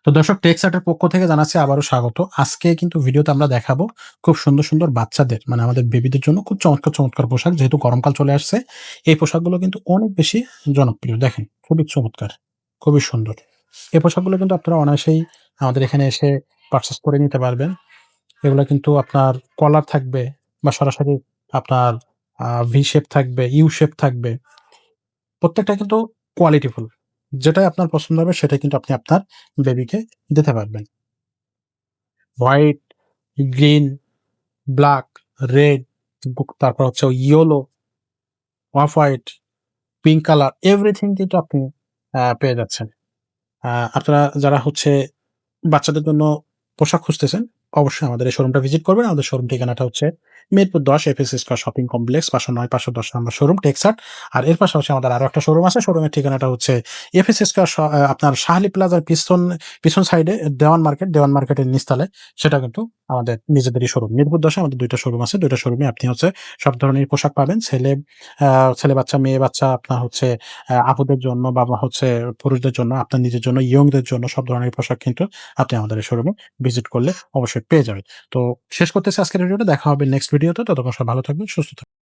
তো দর্শক টেক্সাটের পক্ষ থেকে জানাচ্ছি আবারও স্বাগত। আজকে কিন্তু ভিডিওতে আমরা দেখাবো খুব সুন্দর, সুন্দর বাচ্চাদের মানে আমাদের বেবিদের জন্য খুব চমৎকার, চমৎকার পোশাক। যেহেতু গরমকাল চলে আসছে, এই পোশাকগুলো কিন্তু অনেক বেশি জনপ্রিয়। দেখেন খুবই চমৎকার, খুবই সুন্দর। এই পোশাকগুলো কিন্তু আপনারা অনায়াসেই আমাদের এখানে এসে পারচেজ করে নিতে পারবেন। এগুলা কিন্তু আপনার কলার থাকবে বা সরাসরি আপনার ভি শেপ থাকবে, ইউ শেপ থাকবে। প্রত্যেকটা কিন্তু কোয়ালিটিফুল। যেটাই আপনার পছন্দ হবে সেটাই কিন্তু আপনি আপনার বেবিকে দিতে পারবেন। হোয়াইট, গ্রিন, ব্লাক, রেড, তারপর হচ্ছে yellow, off white, pink colour everything কিন্তু আপনি পেয়ে যাচ্ছেন। আপনারা যারা হচ্ছে বাচ্চাদের জন্য পোশাক খুঁজতেছেন, অবশ্যই আমাদের এই শোরুমটা ভিজিট করবেন। আমাদের শোরুম ঠিকানাটা হচ্ছে Mirpur ১০ FS square shopping complex ৫০৯ ৫১০ নম্বর শোরুম টেক্সাট। আর এর পাশাপাশি আমাদের আরো একটা শোরুম আছে। শোরুমের ঠিকানাটা হচ্ছে এফএস স্কয়ার আপনার শাহলী প্লাজার পিছন সাইডে দেওয়ান মার্কেটের নিচতলায়। সেটা কিন্তু আমাদের নিজেদেরই শোরুম। মিরপুর ১০ এ আমাদের ২ টা শোরুম আছে। ২ টা শোরুমে আপনি হচ্ছে সব ধরনের পোশাক পাবেন। ছেলে বাচ্চা, মেয়ে বাচ্চা, আপনার হচ্ছে আপুদের জন্য বা হচ্ছে পুরুষদের জন্য, আপনার নিজের জন্য, ইয়ংদের জন্য সব ধরনের পোশাক কিন্তু আপনি আমাদের এই শোরুমে ভিজিট করলে অবশ্যই পেয়ে যাবেন। তো শেষ করতেছি আজকের ভিডিওটা। দেখা হবে নেক্সট ভিডিওতে। ততক্ষণ সবাই ভালো থাকবেন, সুস্থ থাকবেন।